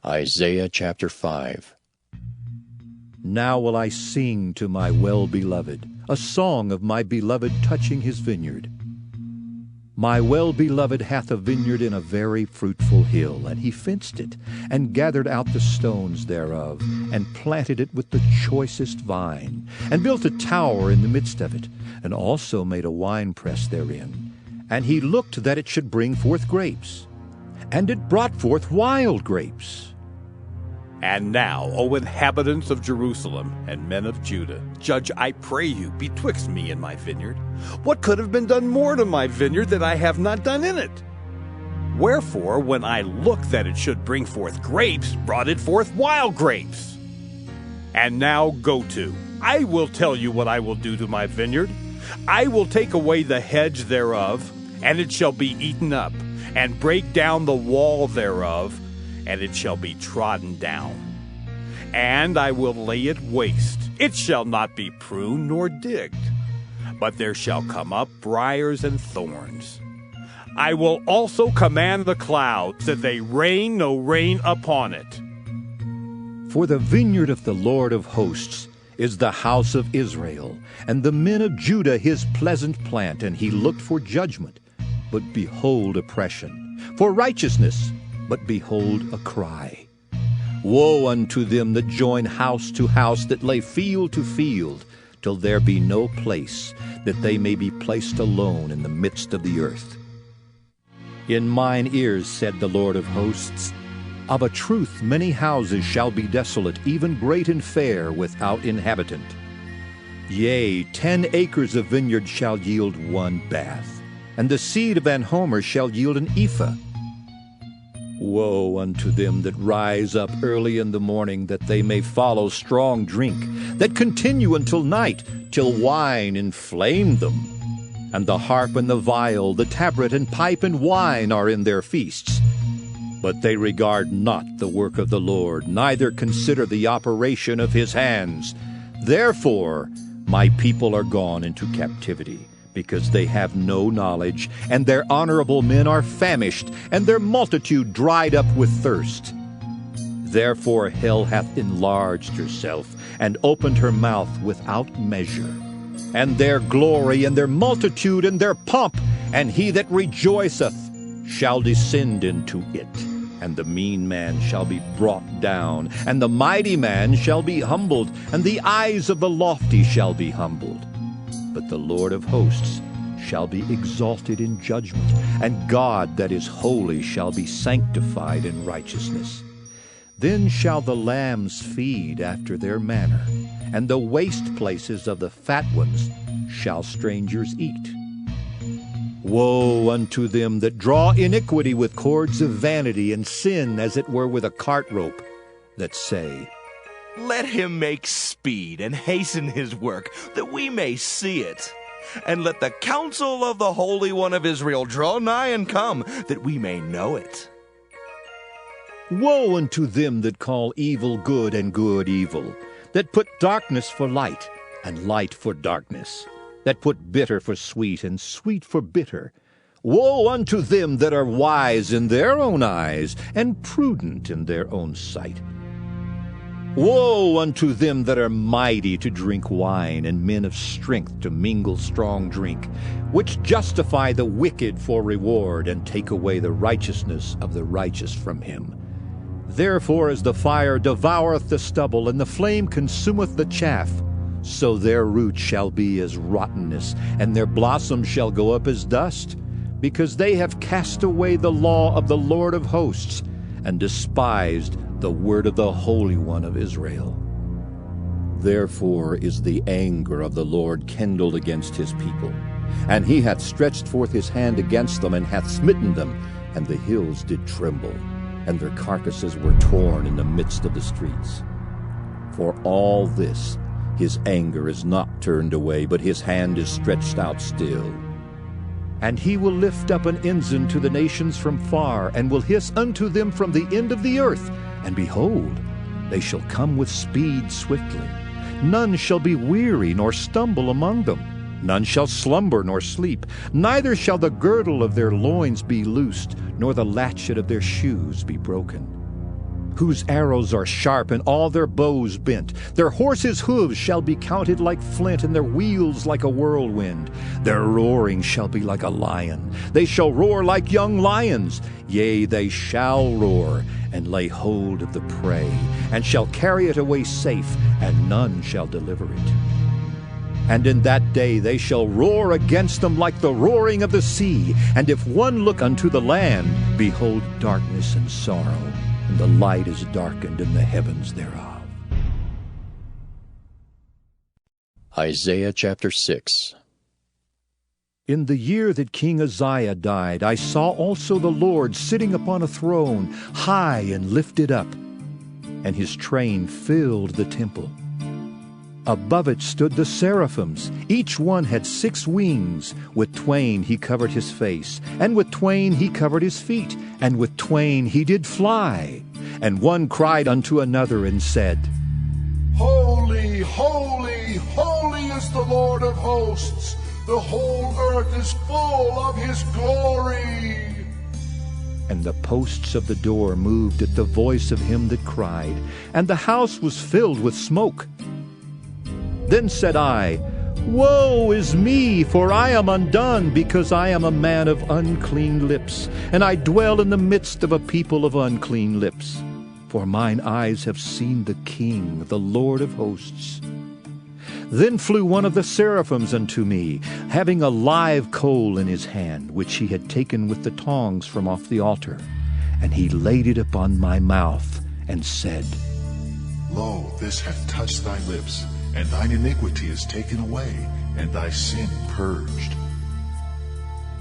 Isaiah chapter 5. Now will I sing to my well-beloved, a song of my beloved touching his vineyard. My well-beloved hath a vineyard in a very fruitful hill, and he fenced it, and gathered out the stones thereof, and planted it with the choicest vine, and built a tower in the midst of it, and also made a winepress therein. And he looked that it should bring forth grapes, and it brought forth wild grapes. And now, O inhabitants of Jerusalem and men of Judah, judge, I pray you, betwixt me and my vineyard. What could have been done more to my vineyard that I have not done in it? Wherefore, when I looked that it should bring forth grapes, brought it forth wild grapes. And now go to. I will tell you what I will do to my vineyard. I will take away the hedge thereof, and it shall be eaten up, and break down the wall thereof, and it shall be trodden down. And I will lay it waste. It shall not be pruned nor digged, but there shall come up briars and thorns. I will also command the clouds that they rain no rain upon it. For the vineyard of the Lord of hosts is the house of Israel, and the men of Judah his pleasant plant. And he looked for judgment, but behold oppression, for righteousness, but behold a cry. Woe unto them that join house to house, that lay field to field, till there be no place, that they may be placed alone in the midst of the earth. In mine ears said the Lord of hosts, of a truth many houses shall be desolate, even great and fair, without inhabitant. Yea, 10 acres of vineyard shall yield 1 bath, and the seed of an homer shall yield an ephah. Woe unto them that rise up early in the morning, that they may follow strong drink, that continue until night, till wine inflame them. And the harp and the viol, the tabret and pipe and wine are in their feasts. But they regard not the work of the Lord, neither consider the operation of his hands. Therefore my people are gone into captivity, because they have no knowledge, and their honorable men are famished, and their multitude dried up with thirst. Therefore hell hath enlarged herself, and opened her mouth without measure. And their glory, and their multitude, and their pomp, and he that rejoiceth shall descend into it. And the mean man shall be brought down, and the mighty man shall be humbled, and the eyes of the lofty shall be humbled. But the Lord of hosts shall be exalted in judgment, and God that is holy shall be sanctified in righteousness. Then shall the lambs feed after their manner, and the waste places of the fat ones shall strangers eat. Woe unto them that draw iniquity with cords of vanity, and sin as it were with a cart rope, that say, Let him make speed and hasten his work, that we may see it. And let the counsel of the Holy One of Israel draw nigh and come, that we may know it. Woe unto them that call evil good and good evil, that put darkness for light and light for darkness, that put bitter for sweet and sweet for bitter. Woe unto them that are wise in their own eyes, and prudent in their own sight. Woe unto them that are mighty to drink wine, and men of strength to mingle strong drink, which justify the wicked for reward, and take away the righteousness of the righteous from him. Therefore as the fire devoureth the stubble, and the flame consumeth the chaff, so their root shall be as rottenness, and their blossoms shall go up as dust, because they have cast away the law of the Lord of hosts, and despised the word of the Holy One of Israel. Therefore is the anger of the Lord kindled against his people, and he hath stretched forth his hand against them, and hath smitten them, and the hills did tremble, and their carcasses were torn in the midst of the streets. For all this his anger is not turned away, but his hand is stretched out still. And he will lift up an ensign to the nations from far, and will hiss unto them from the end of the earth. And behold, they shall come with speed swiftly. None shall be weary nor stumble among them. None shall slumber nor sleep. Neither shall the girdle of their loins be loosed, nor the latchet of their shoes be broken. whose arrows are sharp and all their bows bent. Their horses' hooves shall be counted like flint, and their wheels like a whirlwind. Their roaring shall be like a lion. They shall roar like young lions. Yea, they shall roar, and lay hold of the prey, and shall carry it away safe, and none shall deliver it. And in that day they shall roar against them like the roaring of the sea. And if one look unto the land, behold darkness and sorrow, and the light is darkened in the heavens thereof. Isaiah chapter 6. In the year that King Uzziah died, I saw also the Lord sitting upon a throne, high and lifted up, and his train filled the temple. Above it stood the seraphims. Each one had 6 wings. With twain he covered his face, and with twain he covered his feet, and with twain he did fly. And one cried unto another and said, Holy, holy, holy is the Lord of hosts. The whole earth is full of his glory. And the posts of the door moved at the voice of him that cried, and the house was filled with smoke. Then said I, Woe is me, for I am undone, because I am a man of unclean lips, and I dwell in the midst of a people of unclean lips. For mine eyes have seen the King, the Lord of hosts. Then flew one of the seraphims unto me, having a live coal in his hand, which he had taken with the tongs from off the altar. And he laid it upon my mouth, and said, Lo, this hath touched thy lips, and thine iniquity is taken away, and thy sin purged.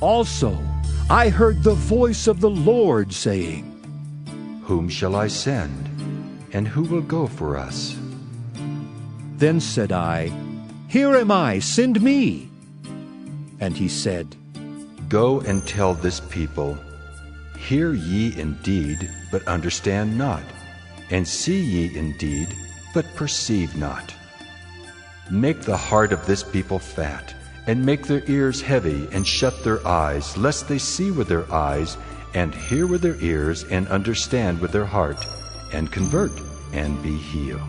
Also I heard the voice of the Lord saying, Whom shall I send, and who will go for us? Then said I, Here am I, send me. And he said, Go and tell this people, Hear ye indeed, but understand not, and see ye indeed, but perceive not. Make the heart of this people fat, and make their ears heavy, and shut their eyes, lest they see with their eyes, and hear with their ears, and understand with their heart, and convert, and be healed.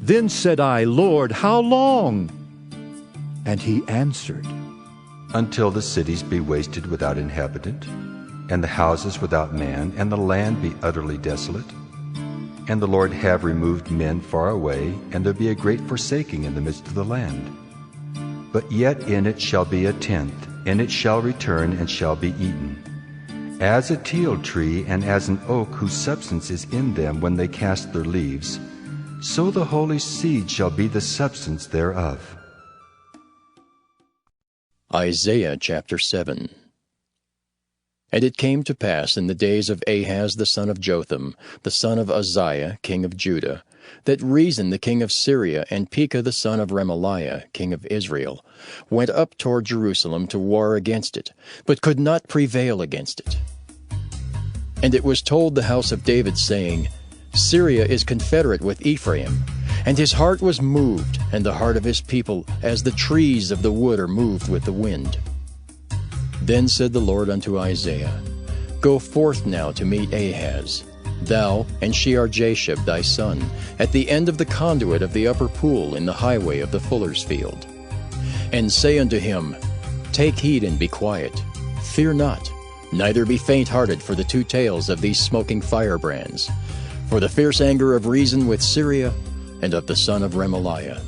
Then said I, Lord, how long? And he answered, Until the cities be wasted without inhabitant, and the houses without man, and the land be utterly desolate, and the Lord have removed men far away, and there be a great forsaking in the midst of the land. But yet in it shall be a tenth, and it shall return and shall be eaten. As a teil tree and as an oak whose substance is in them when they cast their leaves, so the holy seed shall be the substance thereof. Isaiah chapter 7. And it came to pass in the days of Ahaz the son of Jotham, the son of Uzziah, king of Judah, that Rezin the king of Syria and Pekah the son of Remaliah, king of Israel, went up toward Jerusalem to war against it, but could not prevail against it. And it was told the house of David, saying, Syria is confederate with Ephraim. And his heart was moved, and the heart of his people, as the trees of the wood are moved with the wind. Then said the Lord unto Isaiah, Go forth now to meet Ahaz, thou and Shear-Jashub thy son, at the end of the conduit of the upper pool in the highway of the fuller's field. And say unto him, Take heed and be quiet, fear not, neither be faint-hearted for the 2 tails of these smoking firebrands, for the fierce anger of Rezin with Syria, and of the son of Remaliah.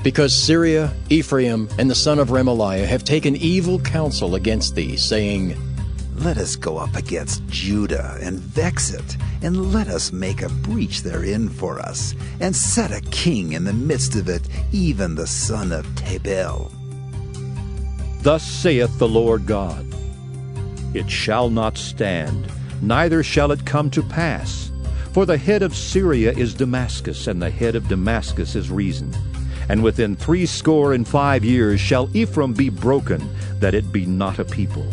Because Syria, Ephraim, and the son of Remaliah have taken evil counsel against thee, saying, Let us go up against Judah, and vex it, and let us make a breach therein for us, and set a king in the midst of it, even the son of Tabel. Thus saith the Lord God, It shall not stand, neither shall it come to pass. For the head of Syria is Damascus, and the head of Damascus is Rezin. And within 65 years shall Ephraim be broken, that it be not a people.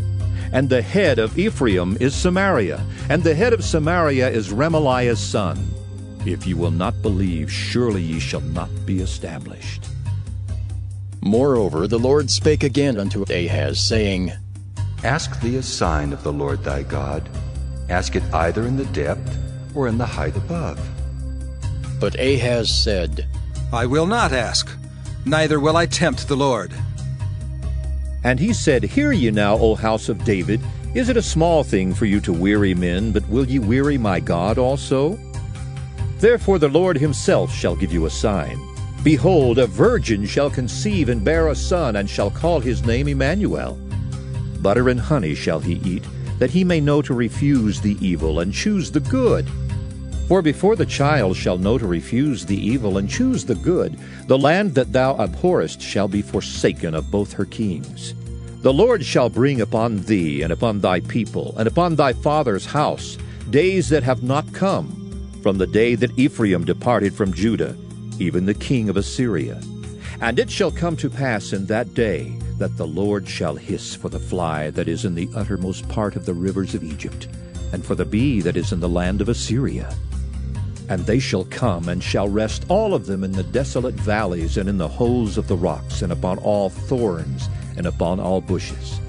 And the head of Ephraim is Samaria, and the head of Samaria is Remaliah's son. If ye will not believe, surely ye shall not be established. Moreover, the Lord spake again unto Ahaz, saying, Ask thee a sign of the Lord thy God. Ask it either in the depth, or in the height above? But Ahaz said, I will not ask, neither will I tempt the Lord. And he said, Hear ye now, O house of David, is it a small thing for you to weary men, but will ye weary my God also? Therefore the Lord himself shall give you a sign. Behold, a virgin shall conceive and bear a son, and shall call his name Emmanuel. Butter and honey shall he eat, that he may know to refuse the evil and choose the good. For before the child shall know to refuse the evil and choose the good, the land that thou abhorrest shall be forsaken of both her kings. The Lord shall bring upon thee, and upon thy people, and upon thy father's house, days that have not come, from the day that Ephraim departed from Judah, even the king of Assyria. And it shall come to pass in that day that the Lord shall hiss for the fly that is in the uttermost part of the rivers of Egypt, and for the bee that is in the land of Assyria. And they shall come and shall rest all of them in the desolate valleys and in the holes of the rocks, and upon all thorns, and upon all bushes.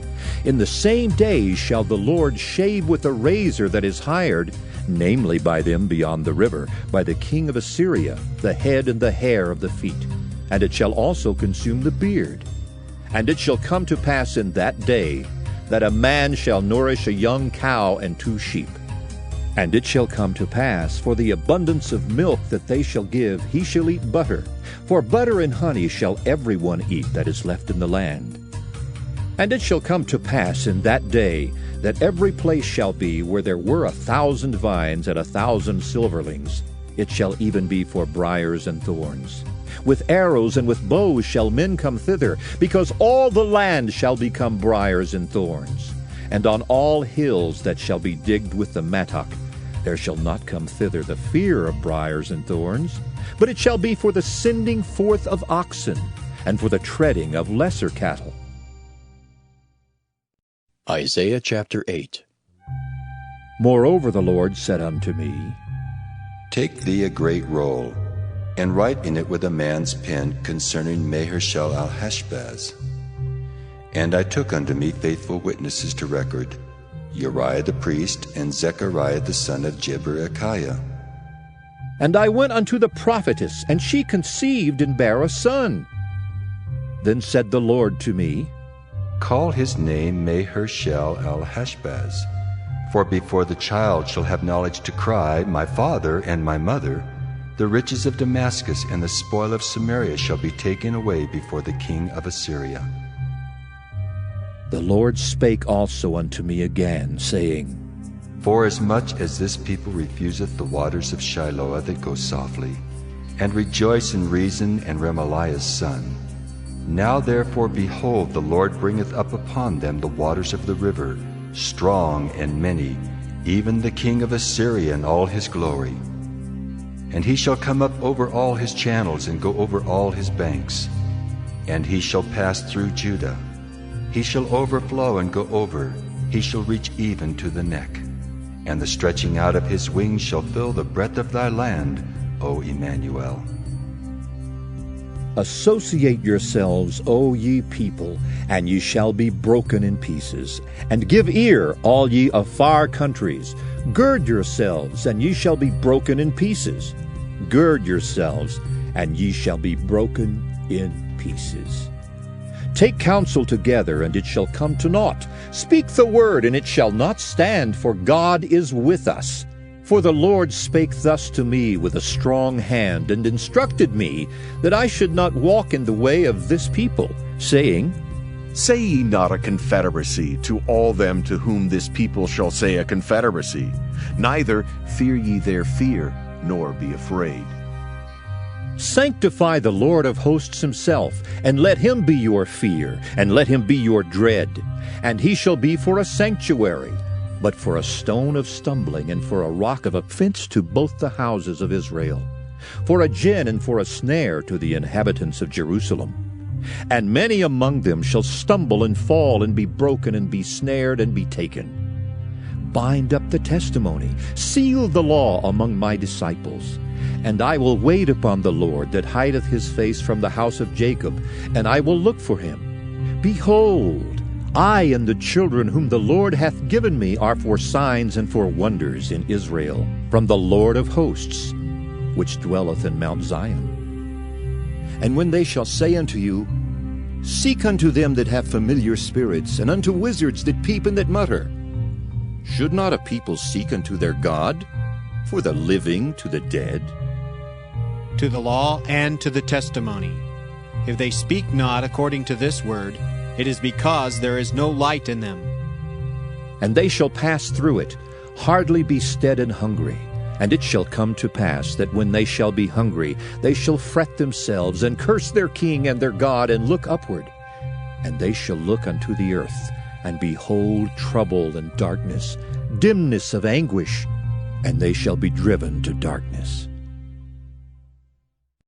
In the same days shall the Lord shave with a razor that is hired, namely by them beyond the river, by the king of Assyria, the head and the hair of the feet, and it shall also consume the beard. And it shall come to pass in that day that a man shall nourish a young cow and 2 sheep. And it shall come to pass, for the abundance of milk that they shall give, he shall eat butter. For butter and honey shall every one eat that is left in the land. And it shall come to pass in that day that every place shall be where there were 1,000 vines and 1,000 silverlings. It shall even be for briars and thorns. With arrows and with bows shall men come thither, because all the land shall become briars and thorns. And on all hills that shall be digged with the mattock, there shall not come thither the fear of briars and thorns, but it shall be for the sending forth of oxen, and for the treading of lesser cattle. Isaiah chapter 8. Moreover the Lord said unto me, Take thee a great roll, and write in it with a man's pen concerning Maher-shalal-hash-baz. And I took unto me faithful witnesses to record, Uriah the priest, and Zechariah the son of Jeberechiah. And I went unto the prophetess, and she conceived and bare a son. Then said the Lord to me, Call his name Maher-shalal-hash-baz, for before the child shall have knowledge to cry, My father and my mother, the riches of Damascus and the spoil of Samaria shall be taken away before the king of Assyria. The Lord spake also unto me again, saying, Forasmuch as this people refuseth the waters of Shiloah that go softly, and rejoice in Rezin and Remaliah's son, now therefore, behold, the Lord bringeth up upon them the waters of the river, strong and many, even the king of Assyria in all his glory. And he shall come up over all his channels, and go over all his banks. And he shall pass through Judah. He shall overflow and go over. He shall reach even to the neck. And the stretching out of his wings shall fill the breadth of thy land, O Emmanuel. Associate yourselves, O ye people, and ye shall be broken in pieces. And give ear, all ye of far countries. Gird yourselves, and ye shall be broken in pieces. Gird yourselves, and ye shall be broken in pieces. Take counsel together, and it shall come to naught. Speak the word, and it shall not stand, for God is with us. For the Lord spake thus to me with a strong hand, and instructed me that I should not walk in the way of this people, saying, Say ye not a confederacy to all them to whom this people shall say a confederacy, neither fear ye their fear, nor be afraid. Sanctify the Lord of hosts himself, and let him be your fear, and let him be your dread. And he shall be for a sanctuary, but for a stone of stumbling, and for a rock of offense to both the houses of Israel, for a gin and for a snare to the inhabitants of Jerusalem. And many among them shall stumble and fall, and be broken, and be snared, and be taken. Bind up the testimony, seal the law among my disciples. And I will wait upon the Lord that hideth his face from the house of Jacob, and I will look for him. Behold, I and the children whom the Lord hath given me are for signs and for wonders in Israel, from the Lord of hosts, which dwelleth in Mount Zion. And when they shall say unto you, Seek unto them that have familiar spirits, and unto wizards that peep and that mutter, should not a people seek unto their God, for the living to the dead? To the law and to the testimony. If they speak not according to this word, it is because there is no light in them. And they shall pass through it, hardly be stead and hungry. And it shall come to pass that when they shall be hungry, they shall fret themselves, and curse their king and their God, and look upward. And they shall look unto the earth, and behold trouble and darkness, dimness of anguish, and they shall be driven to darkness.